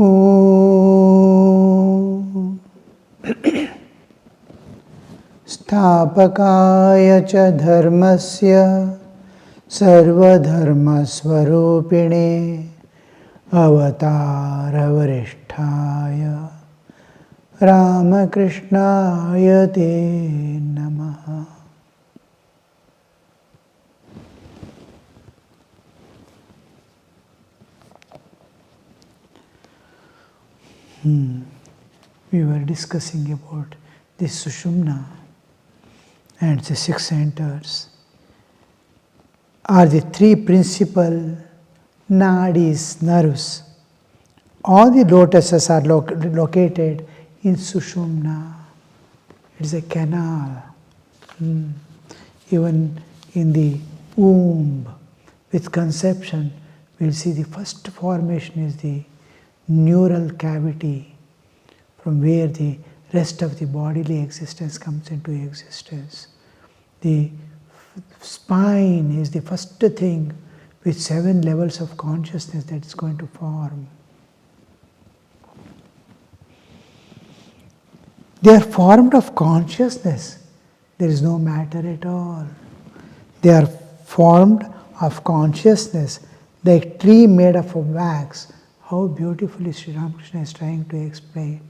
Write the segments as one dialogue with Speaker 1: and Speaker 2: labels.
Speaker 1: Om Sthapakaya cha dharmasya sarvadharmasvarupine avatara varisthaya Ramakrishnaya te namaha. We were discussing about this Sushumna and the six centers are the three principal nadis, nerves. All the lotuses are located in Sushumna. It is a canal. Even in the womb, with conception, we will see the first formation is the neural cavity, from where the rest of the bodily existence comes into existence. The spine is the first thing with 7 levels of consciousness that is going to form. They are formed of consciousness. There is no matter at all. They are formed of consciousness, like tree made of wax. How beautifully Sri Ramakrishna is trying to explain.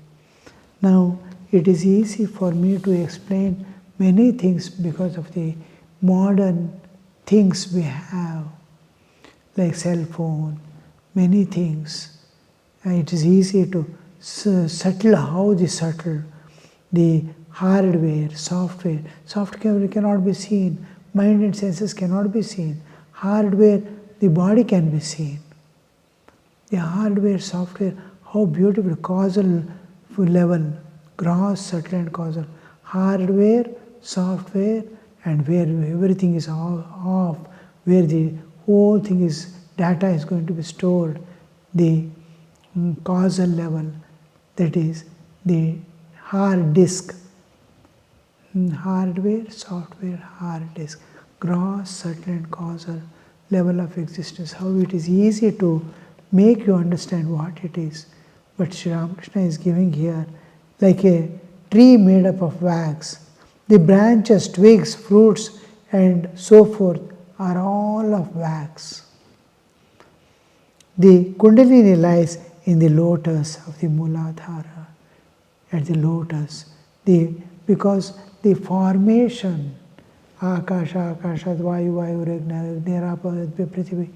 Speaker 1: Now, it is easy for me to explain many things because of the modern things we have, like cell phone, many things. It is easy to subtle how the hardware, software cannot be seen, mind and senses cannot be seen. Hardware, the body can be seen. The hardware, software, how beautiful, causal level, gross, subtle and causal. Hardware, software, and where everything is off, where the whole thing is, data is going to be stored, the causal level, that is the hard disk. Hardware, software, hard disk, gross, subtle and causal level of existence. How it is easy to make you understand what it is. But Sri Ramakrishna is giving here like a tree made up of wax. The branches, twigs, fruits and so forth are all of wax. The Kundalini lies in the lotus of the Muladhara, at the lotus. Because the formation, Akasha, Vayu, Agni, Rapa, Prithvi,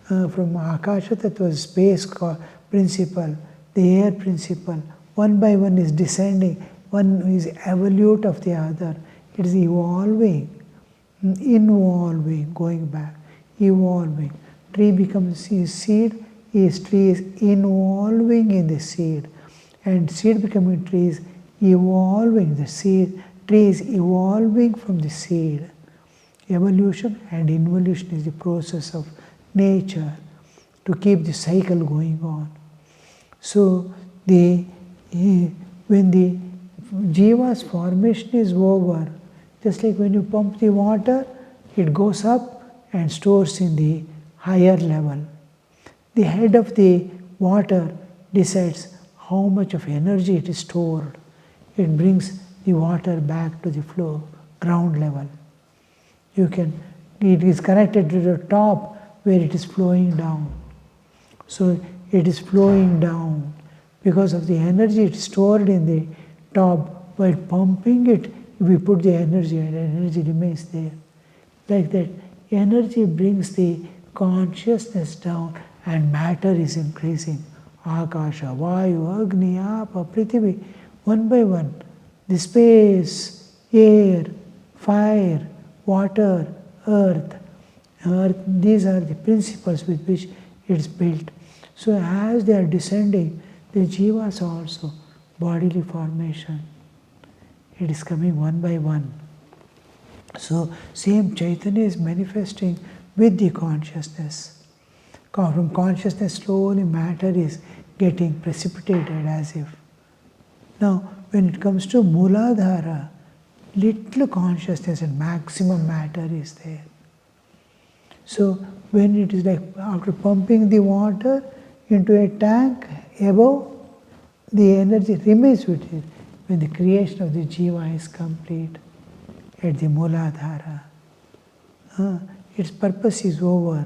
Speaker 1: from Akasha, that was space principle, the air principle, one by one is descending, one is evolute of the other. It is evolving, involving, going back, evolving. Tree becomes seed, tree is involving in the seed, and seed becoming trees, evolving the seed, tree is evolving from the seed. Evolution and involution is the process of nature to keep the cycle going on. So when the jiva's formation is over, just like when you pump the water, it goes up and stores in the higher level. The head of the water decides how much of energy it is stored. It brings the water back to the floor, ground level. It is connected to the top where it is flowing down. So it is flowing down because of the energy it is stored in the top. While pumping it, we put the energy and energy remains there. Like that, energy brings the consciousness down and matter is increasing. Akasha, Vayu, Agni, Apa, Prithvi, one by one. The space, air, fire, water, earth, these are the principles with which it is built. So as they are descending, the jivas also, bodily formation, it is coming one by one. So same Chaitanya is manifesting with the consciousness. From consciousness slowly matter is getting precipitated as if. Now when it comes to Muladhara, little consciousness and maximum matter is there. So when it is like after pumping the water, into a tank above, the energy remains with it when the creation of the Jiva is complete at the Muladhara. Its purpose is over.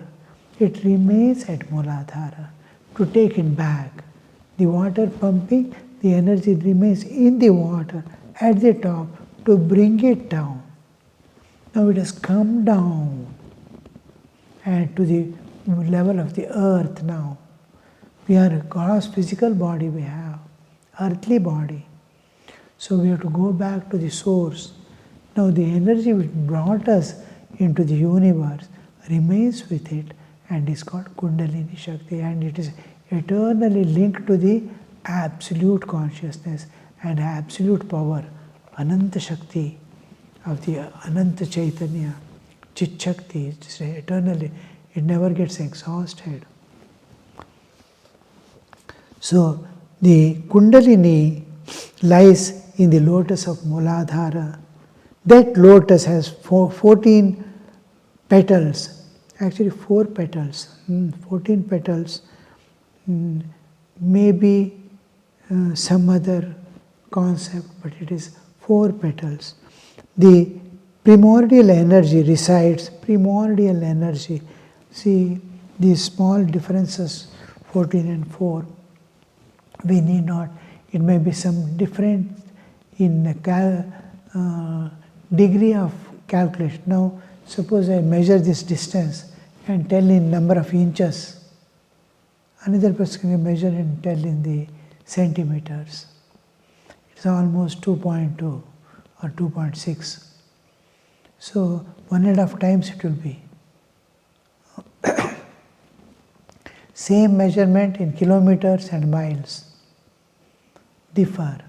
Speaker 1: It remains at Muladhara to take it back. The water pumping, the energy remains in the water at the top to bring it down. Now it has come down and to the level of the earth now. We are a gross physical body we have, earthly body. So we have to go back to the source. Now the energy which brought us into the universe remains with it and is called Kundalini Shakti, and it is eternally linked to the absolute consciousness and absolute power, Ananta Shakti of the Ananta Chaitanya, Chit Shakti. It's eternally, it never gets exhausted. So the Kundalini lies in the lotus of Muladhara. That lotus has 14 petals, actually 4 petals, 14 petals, maybe some other concept, but it is 4 petals. The primordial energy resides, primordial energy. See, these small differences, 14 and 4, we need not, it may be some different in degree of calculation. Now, suppose I measure this distance and tell in number of inches. Another person can measure and tell in the centimeters. It's almost 2.2 or 2.6. So 1.5 times it will be. Same measurement in kilometers and miles differ.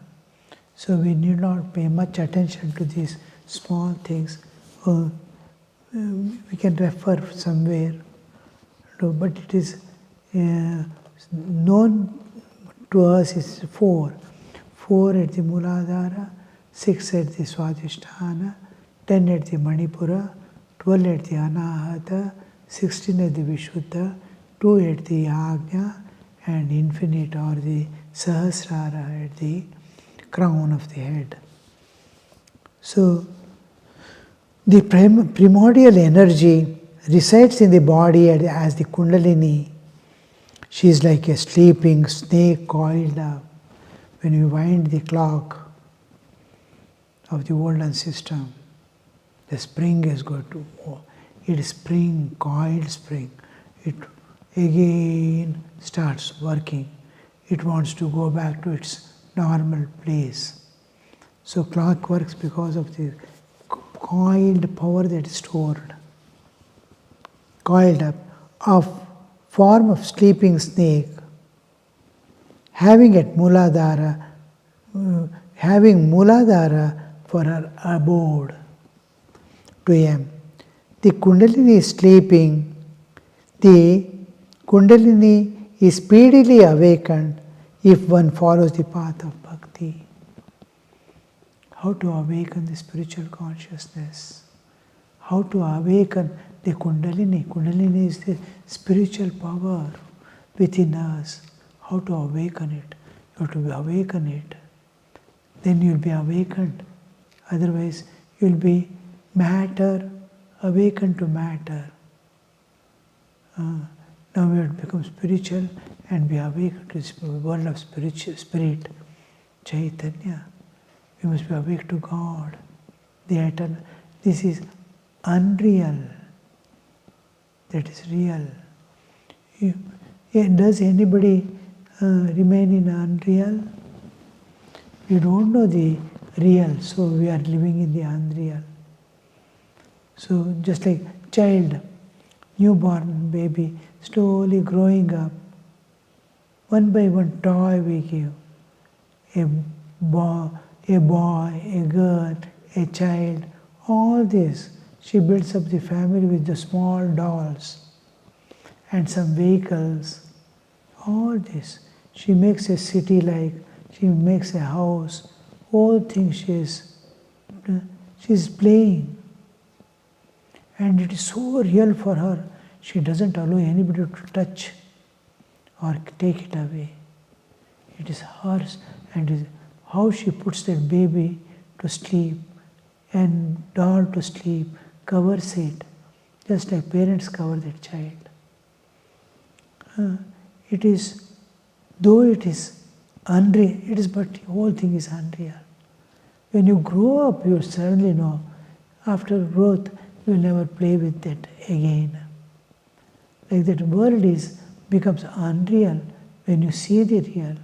Speaker 1: So we need not pay much attention to these small things. We can refer somewhere, but it is known to us is 4. 4 at the Muladhara, 6 at the Swadhisthana, 10 at the Manipura, 12 at the Anahata, 16 at the Vishuddha, 2 at the Agnya, and infinite or the Sahasrara at the crown of the head. So, the primordial energy resides in the body as the Kundalini. She is like a sleeping snake coiled up. When we wind the clock of the golden system, the spring is going to, it is spring, coiled spring. It again starts working. It wants to go back to its normal place. So clock works because of the coiled power that is stored, coiled up, of form of sleeping snake, having Muladhara for her abode, 2m. The Kundalini is sleeping. The Kundalini is speedily awakened if one follows the path of bhakti. How to awaken the spiritual consciousness? How to awaken the Kundalini? Kundalini is the spiritual power within us. How to awaken it? You have to awaken it. Then you will be awakened. Otherwise, you will be matter, awakened to matter. Now we have to become spiritual and be awakened to the world of spirit, Chaitanya. We must be awake to God, the eternal. This is unreal. That is real. Does anybody remain in unreal? We don't know the real, so we are living in the unreal. So just like child, newborn baby, slowly growing up, one by one toy we give. A boy, a girl, a child, all this. She builds up the family with the small dolls and some vehicles, all this. She makes a city she makes a house, all things she's playing. And it is so real for her, she doesn't allow anybody to touch or take it away. It is hers, and is how she puts that baby to sleep and doll to sleep, covers it, just like parents cover their child. It is, though it is unreal, it is, but the whole thing is unreal. When you grow up, you certainly know, after growth, you will never play with that again. Like that world becomes unreal when you see the real.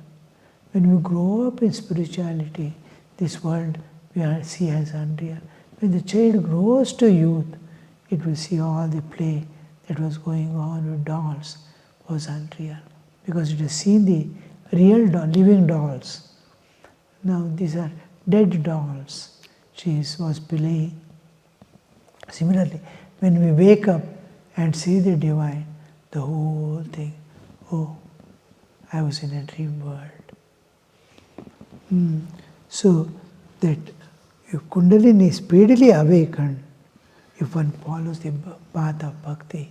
Speaker 1: When you grow up in spirituality, this world we see as unreal. When the child grows to youth, it will see all the play that was going on with dolls was unreal, because it has seen the real living dolls. Now these are dead dolls she was playing. Similarly, when we wake up and see the divine, the whole thing, oh, I was in a dream world. So that if Kundalini is speedily awakened, if one follows the path of bhakti,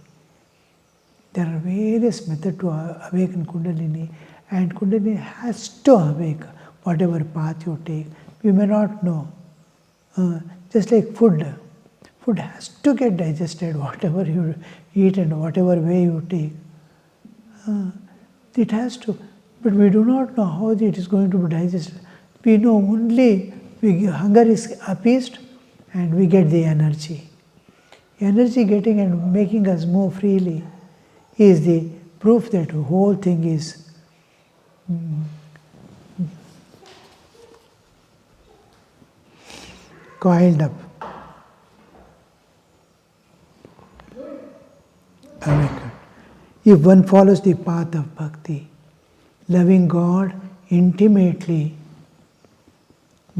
Speaker 1: there are various methods to awaken Kundalini, and Kundalini has to awaken whatever path you take. You may not know. Just like food. Food has to get digested, whatever you eat and whatever way you take. It has to, but we do not know how it is going to be digested. We know only hunger is appeased and we get the energy. Energy getting and making us move freely is the proof that the whole thing is coiled up. Awakened. If one follows the path of bhakti, loving God intimately,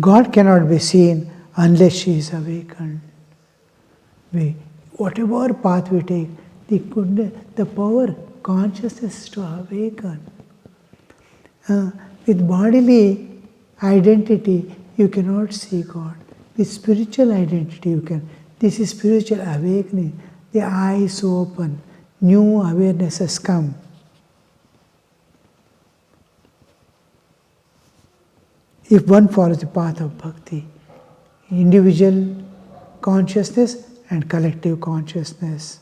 Speaker 1: God cannot be seen unless she is awakened. Whatever path we take, the power, consciousness to awaken. With bodily identity, you cannot see God. With spiritual identity, you can. This is spiritual awakening. The eyes open, new awareness has come. If one follows the path of bhakti, individual consciousness and collective consciousness,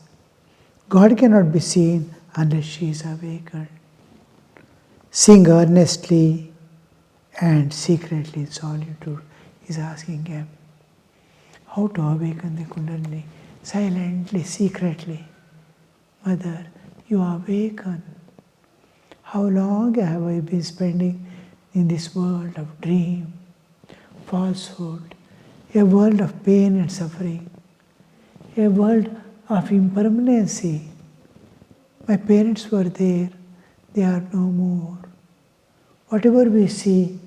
Speaker 1: God cannot be seen unless she is awakened. Sing earnestly and secretly in solitude is asking him how to awaken the Kundalini. Silently, secretly. Mother, you awaken. How long have I been spending in this world of dream, falsehood, a world of pain and suffering, a world of impermanency? My parents were there, they are no more. Whatever we see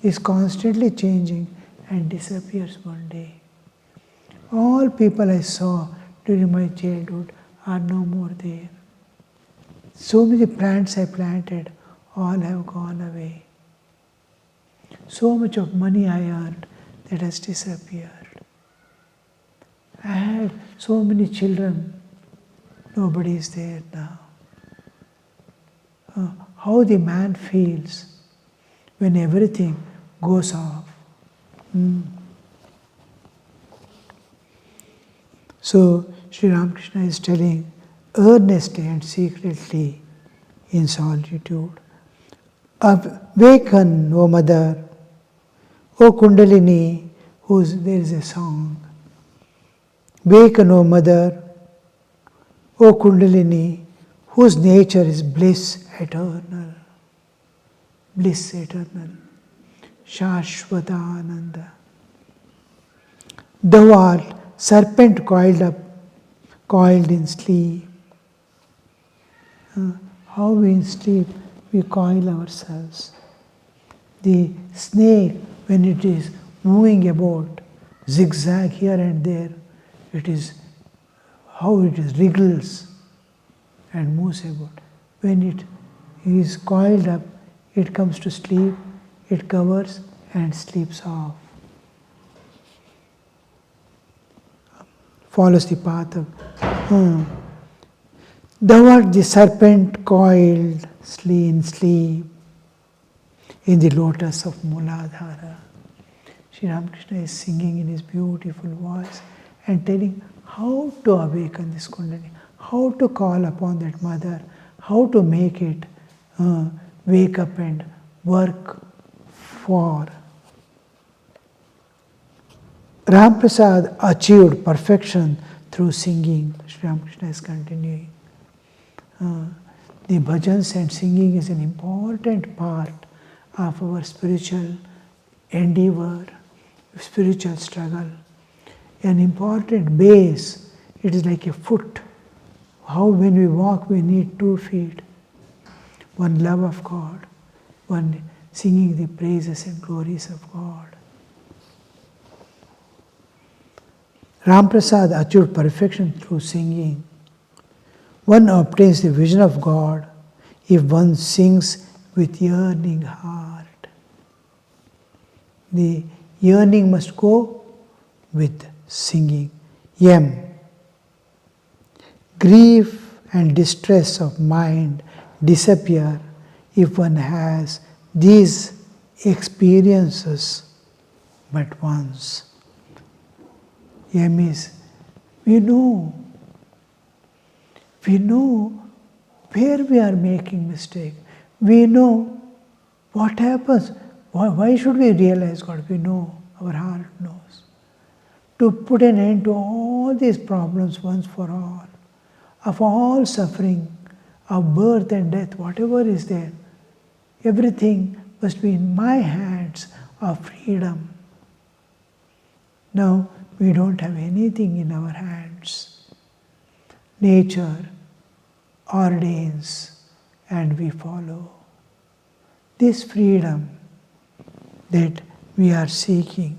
Speaker 1: is constantly changing and disappears one day. All people I saw during my childhood are no more there. So many plants I planted, all have gone away. So much of money I earned, that has disappeared. I had so many children, nobody is there now. How the man feels when everything goes off. So Sri Ramakrishna is telling earnestly and secretly in solitude. Awaken, O Mother, O Kundalini, there is a song. Waken, O Mother, O Kundalini, whose nature is bliss eternal. Bliss eternal. Shashvatananda. Thou art serpent coiled up, coiled in sleep. How we in sleep, we coil ourselves. The snake, when it is moving about, zigzag here and there, it is how it is wriggles and moves about. When it is coiled up, it comes to sleep, it covers and sleeps off. Follows the path of Thou art the serpent coiled, sleep in the lotus of Muladhara. Sri Ramakrishna is singing in his beautiful voice and telling how to awaken this Kundalini, how to call upon that mother, how to make it wake up and work for. Ram Prasad achieved perfection through singing. Sri Ramakrishna is continuing. The bhajans and singing is an important part of our spiritual endeavor, spiritual struggle. An important base. It is like a foot. How when we walk we need 2 feet. One love of God, one singing the praises and glories of God. Ram Prasad achieved perfection through singing. One obtains the vision of God if one sings with yearning heart. The yearning must go with singing. M. Grief and distress of mind disappear if one has these experiences but once. M is, we know where we are making mistake. We know what happens. Why should we realize God? We know, our heart knows. To put an end to all these problems once for all, of all suffering, of birth and death, whatever is there, everything must be in my hands of freedom. Now, we don't have anything in our hands. Nature ordains and we follow. This freedom that we are seeking,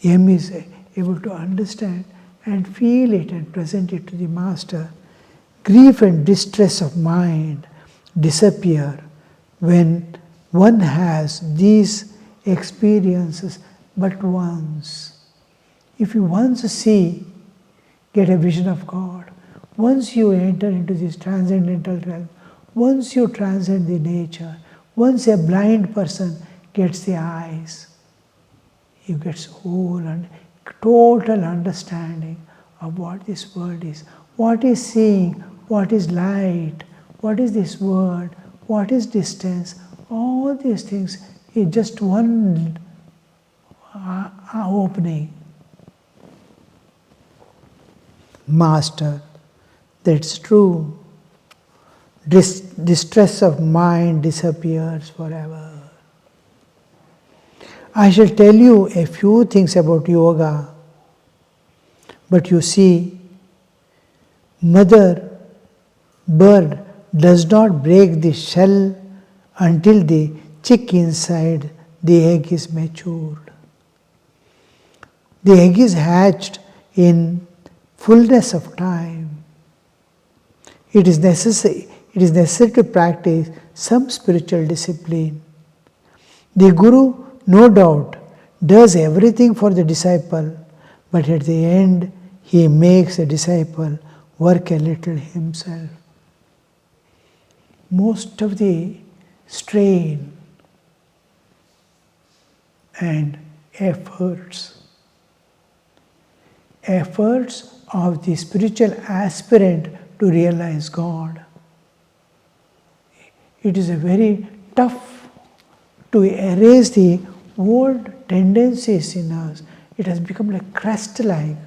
Speaker 1: M is able to understand and feel it and present it to the Master. Grief and distress of mind disappear when one has these experiences but once. If you once see, get a vision of God, once you enter into this transcendental realm, once you transcend the nature, once a blind person gets the eyes, he gets whole and total understanding of what this world is, what is seeing, what is light, what is this world, what is distance. All these things is just one opening. Master, that's true. Distress of mind disappears forever. I shall tell you a few things about yoga, but you see, mother bird does not break the shell until the chick inside the egg is matured. The egg is hatched in fullness of time. It is necessary to practice some spiritual discipline. The Guru, no doubt, does everything for the disciple, but at the end he makes the disciple work a little himself. Most of the strain and efforts of the spiritual aspirant to realize God. It is a very tough to erase the old tendencies in us. It has become like crust-like,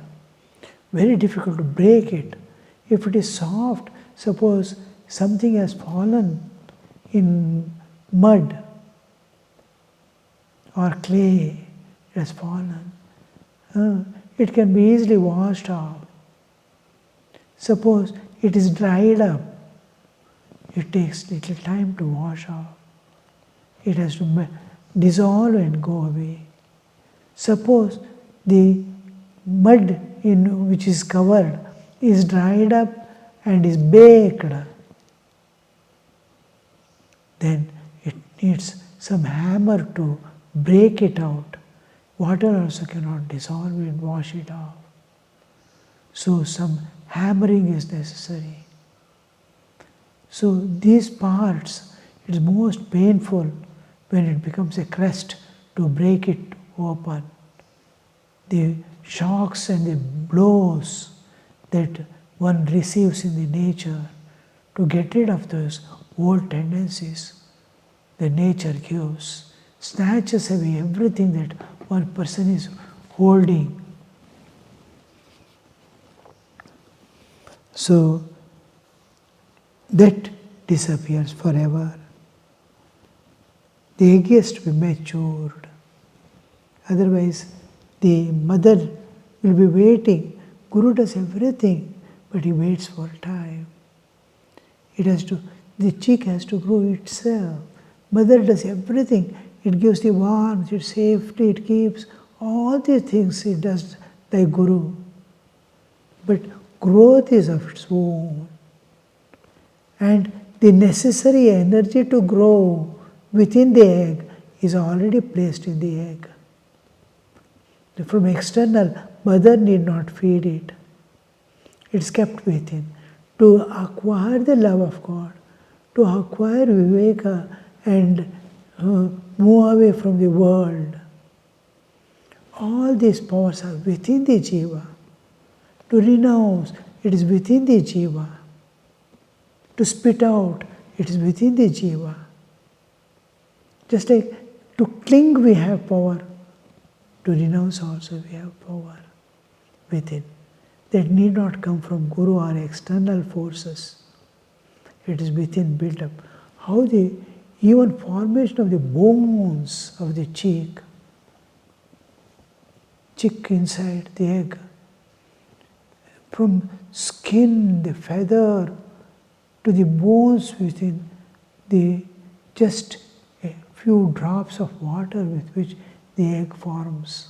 Speaker 1: very difficult to break it. If it is soft, suppose something has fallen in mud or clay, it has fallen. It can be easily washed off. Suppose it is dried up, it takes little time to wash off. It has to dissolve and go away. Suppose the mud in which is covered is dried up and is baked, then it needs some hammer to break it out. Water also cannot dissolve and wash it off. So some hammering is necessary. So these parts It is most painful when it becomes a crust to break it open. The shocks and the blows that one receives in the nature to get rid of those old tendencies that nature gives, snatches away everything that one person is holding. So that disappears forever. The egg has to be matured. Otherwise, the mother will be waiting. Guru does everything, but he waits for time. The chick has to grow itself. Mother does everything. It gives the warmth, its safety, it keeps all these things it does like Guru. But growth is of its own. And the necessary energy to grow within the egg is already placed in the egg. From external, mother need not feed it. It's kept within. To acquire the love of God, to acquire viveka and move away from the world. All these powers are within the jiva. To renounce, it is within the jiva. To spit out, it is within the jiva. Just like to cling we have power, to renounce also we have power within. That need not come from Guru or external forces. It is within built up. How the even formation of the bones of the chick inside the egg, from skin, the feather, to the bones within, the just a few drops of water with which the egg forms.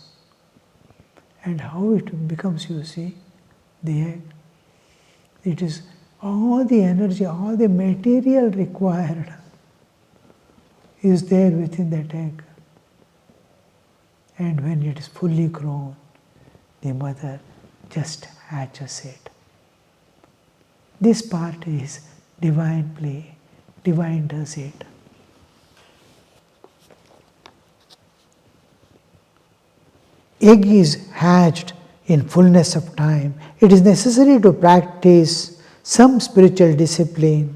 Speaker 1: And how it becomes, you see, the egg. It is all the energy, all the material required is there within that egg. And when it is fully grown, the mother just hatches it. This part is divine play. Divine does it. Egg is hatched in fullness of time. It is necessary to practice some spiritual discipline.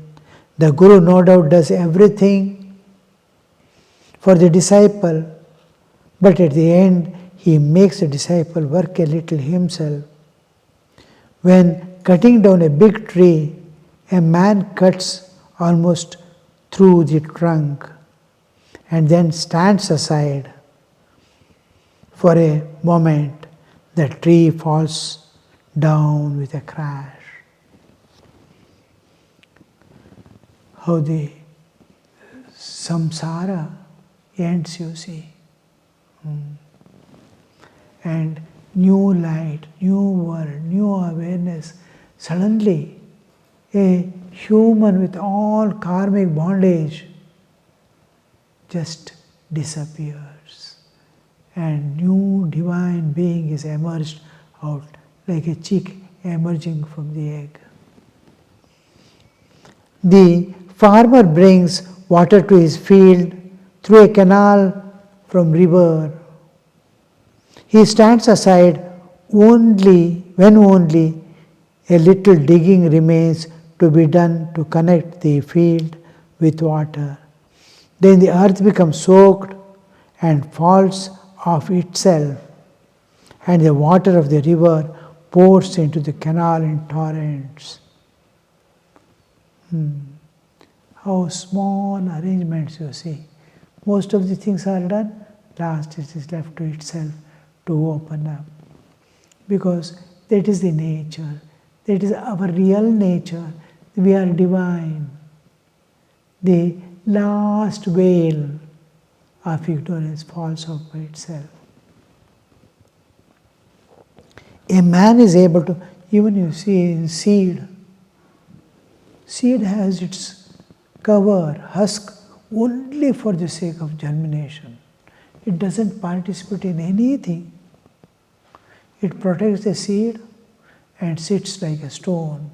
Speaker 1: The Guru no doubt does everything for the disciple, but at the end he makes the disciple work a little himself. When cutting down a big tree, a man cuts almost through the trunk and then stands aside. For a moment, the tree falls down with a crash. How the samsara ends, you see. And new light, new world, new awareness. Suddenly, a human with all karmic bondage just disappears. And new divine being is emerged out like a chick emerging from the egg. The farmer brings water to his field through a canal from river. He stands aside only a little digging remains to be done to connect the field with water. Then the earth becomes soaked and falls of itself, and the water of the river pours into the canal in torrents. How small arrangements, you see. Most of the things are done, last it is left to itself to open up. Because that is the nature, that is our real nature. We are divine. The last veil of ignorance falls off by itself. A man is able to, even you see in seed has its cover, husk, only for the sake of germination. It doesn't participate in anything. It protects the seed and sits like a stone.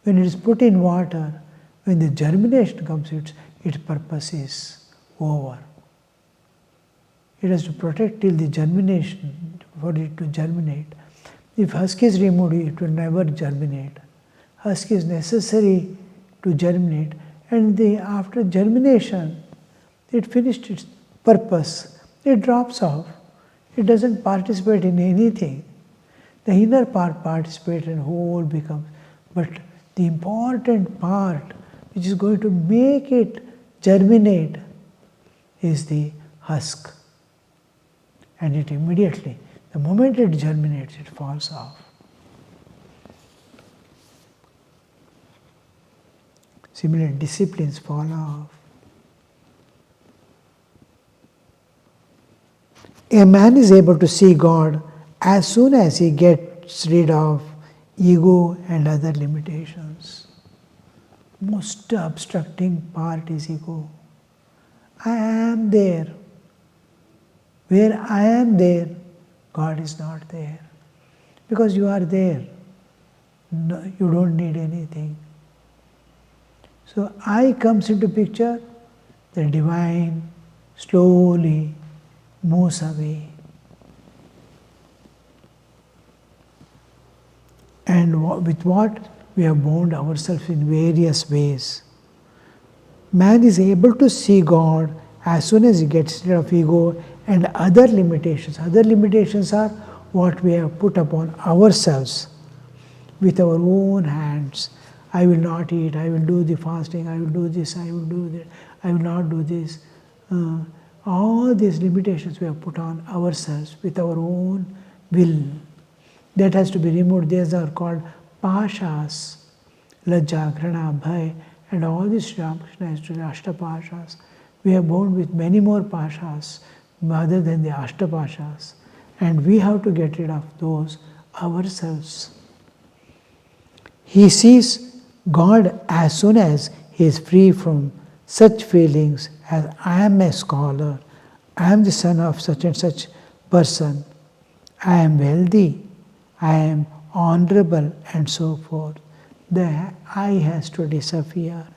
Speaker 1: When it is put in water, When the germination comes, its purpose is over. It has to protect till the germination, for it to germinate. If husk is removed, it will never germinate. Husk is necessary to germinate, and after germination, it finished its purpose. It drops off. It doesn't participate in anything. The inner part participates and whole becomes. But the important part, which is going to make it germinate, is the husk. And it immediately, the moment it germinates, it falls off. Similar disciplines fall off. A man is able to see God as soon as he gets rid of ego and other limitations. Most obstructing part is ego. I am there. Where I am there, God is not there. Because you are there. No, you don't need anything. So I comes into picture, the divine slowly moves away. And with what? We have bound ourselves in various ways. Man is able to see God as soon as he gets rid of ego and other limitations. Other limitations are what we have put upon ourselves with our own hands. I will not eat, I will do the fasting, I will do this, I will do that, I will not do this. All these limitations we have put on ourselves with our own will. That has to be removed. These are called pashas. Lajja, Grana, Bhai, and all these Sri Ramakrishna has to be Ashtapashas. We are bound with many more pashas other than the Ashtapashas. And we have to get rid of those ourselves. He sees God as soon as he is free from such feelings as I am a scholar, I am the son of such and such person, I am wealthy, I am honorable, and so forth. The I has to disappear.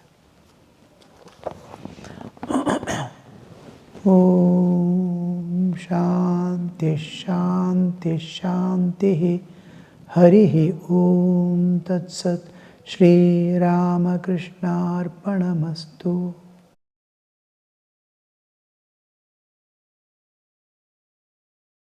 Speaker 1: Om Shanti Shanti Shanti Harihi Om Tat Sat Shri Ramakrishna Arpanamastu.